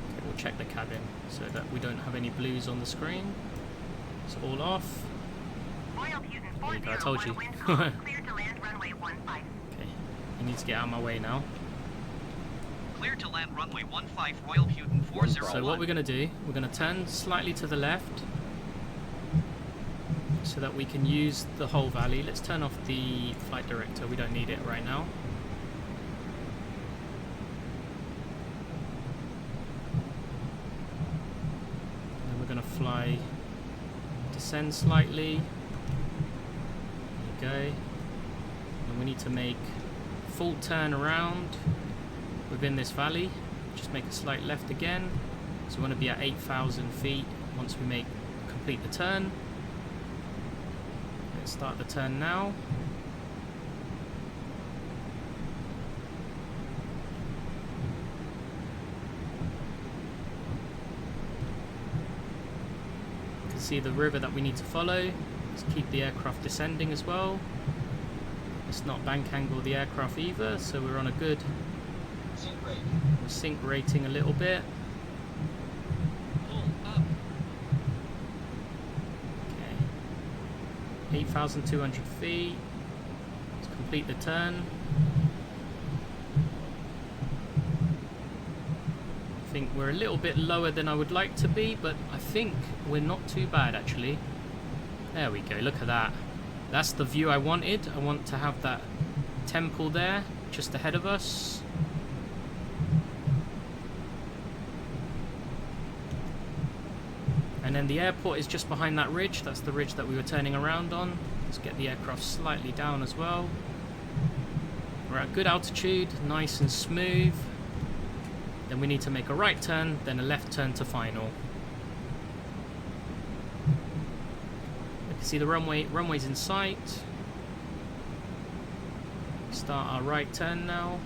Okay, we'll check the cabin so that we don't have any blues on the screen. It's all off. There you go, I told you. Okay, you need to get out of my way now. Clear to land runway 15 Royal Putin 401. So what we're going to do, we're going to turn slightly to the left so that we can use the whole valley. Let's turn off the flight director, we don't need it right now. And then we're going to fly, descend slightly. There you go. And we need to make full turn around within this valley. Just make a slight left again. So we want to be at 8,000 feet once we complete the turn. Let's start the turn now. You can see the river that we need to follow. Let's keep the aircraft descending as well. Let's not bank angle the aircraft either, so we're on a good sync rating a little bit. Okay. 8,200 feet. Let's complete the turn. I think we're a little bit lower than I would like to be, but I think we're not too bad actually. There we go, look at that. That's the view I wanted. I want to have that temple there just ahead of us. And then the airport is just behind that ridge. That's the ridge that we were turning around on. Let's get the aircraft slightly down as well. We're at good altitude, nice and smooth. Then we need to make a right turn, then a left turn to final. You can see the runway's in sight. Start our right turn now.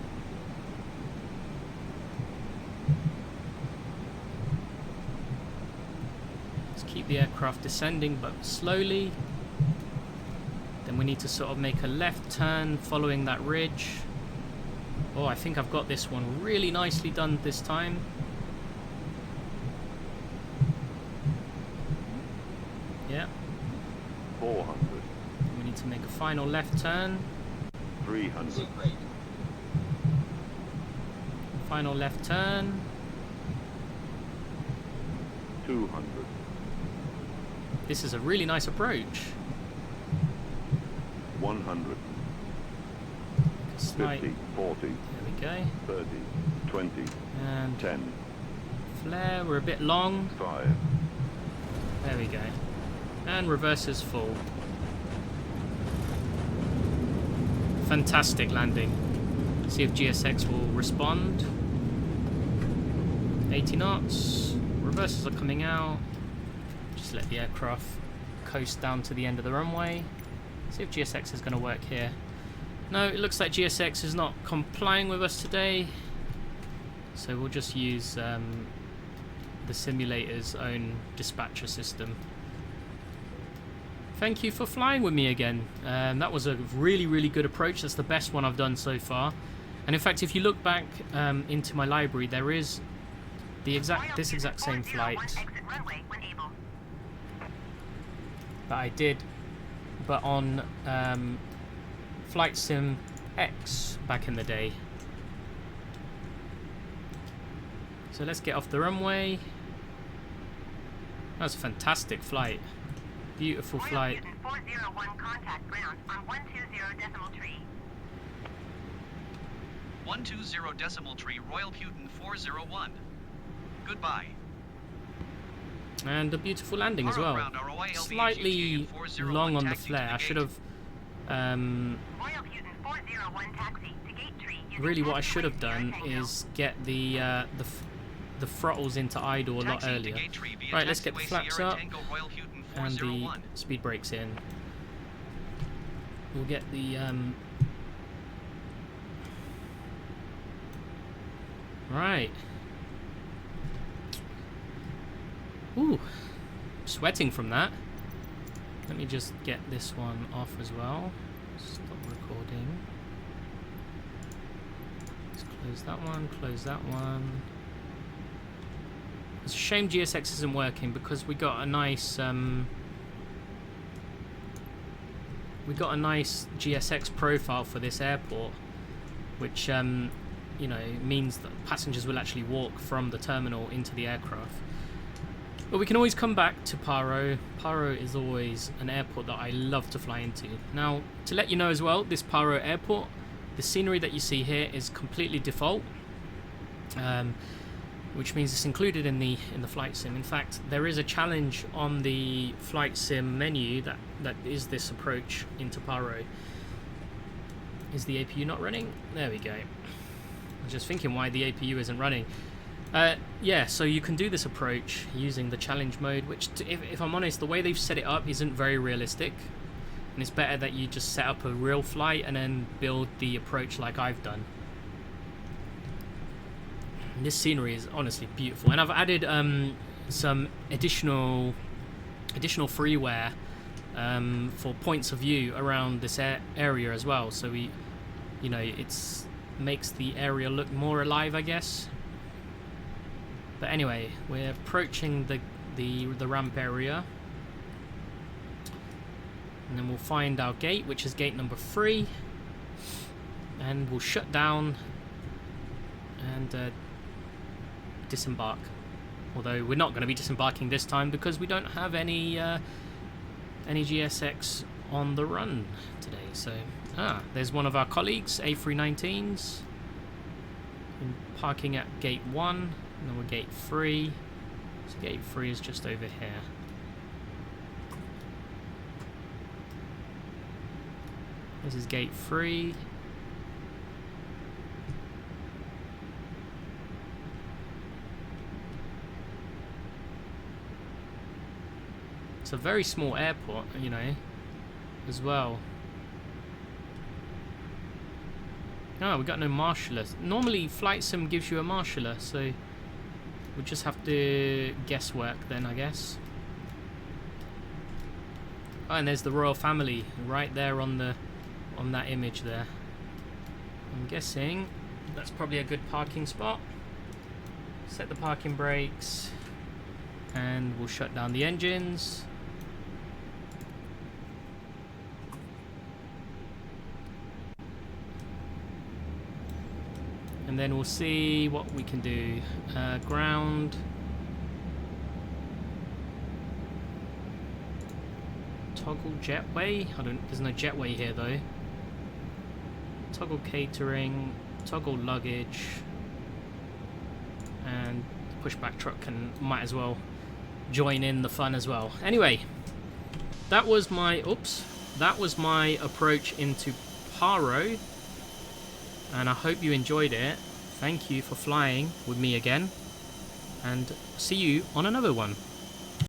Keep the aircraft descending but slowly. Then we need to sort of make a left turn following that ridge. Oh, I think I've got this one really nicely done this time. Yeah. 400. We need to make a final left turn. 300. Final left turn. 200. This is a really nice approach. 100. Slight. 50, 40, There we go. 30, 20, And 10, flare, we're a bit long. 5. There we go. And reverses full. Fantastic landing. See if GSX will respond. 80 knots. Reverses are coming out. Just let the aircraft coast down to the end of the runway. See if GSX is going to work here. No, it looks like GSX is not complying with us today. So we'll just use the simulator's own dispatcher system. Thank you for flying with me again. That was a really, really good approach. That's the best one I've done so far. And in fact, if you look back into my library, there is this exact same flight that I did, but on Flight Sim X back in the day. So let's get off the runway. That was a fantastic flight. Beautiful flight. 401 contact ground on 120.3. 120.3 Royal Putin 401. Goodbye. And a beautiful landing as well. Slightly long on the flare. I should have really what I should have done is get the throttles into idle a lot earlier. Right, let's get the flaps up and the speed brakes in. We'll get the Right. Ooh, sweating from that. Let me just get this one off as well. Stop recording. Let's close that one, close that one. It's a shame GSX isn't working because we got a nice GSX profile for this airport, which you know, means that passengers will actually walk from the terminal into the aircraft. But we can always come back to Paro. Paro is always an airport that I love to fly into. Now, to let you know as well, this Paro airport, the scenery that you see here is completely default, which means it's included in the flight sim. In fact, there is a challenge on the flight sim menu that is this approach into Paro. Is the APU not running? There we go. I was just thinking why the APU isn't running. Yeah, so you can do this approach using the challenge mode, which, if I'm honest, the way they've set it up isn't very realistic. And it's better that you just set up a real flight and then build the approach like I've done. And this scenery is honestly beautiful. And I've added some additional freeware for points of view around this area as well. So we, you know, makes the area look more alive, I guess. But anyway, we're approaching the ramp area, and then we'll find our gate, which is gate number 3, and we'll shut down and disembark. Although we're not going to be disembarking this time because we don't have any GSX on the run today. So there's one of our colleagues, A319s, parking at gate 1. And then we're gate 3. So gate 3 is just over here. This is gate 3. It's a very small airport, you know, as well. Oh, we got no marshaller. Normally Flight Sim gives you a marshaller, so we'll just have to guesswork then, I guess. Oh, and there's the royal family right there on that image there. I'm guessing that's probably a good parking spot. Set the parking brakes, and we'll shut down the engines. And then we'll see what we can do. Ground. Toggle jetway. There's no jetway here though. Toggle catering. Toggle luggage. And the pushback truck might as well join in the fun as well. Anyway, that was my approach into Paro. And I hope you enjoyed it. Thank you for flying with me again, and see you on another one.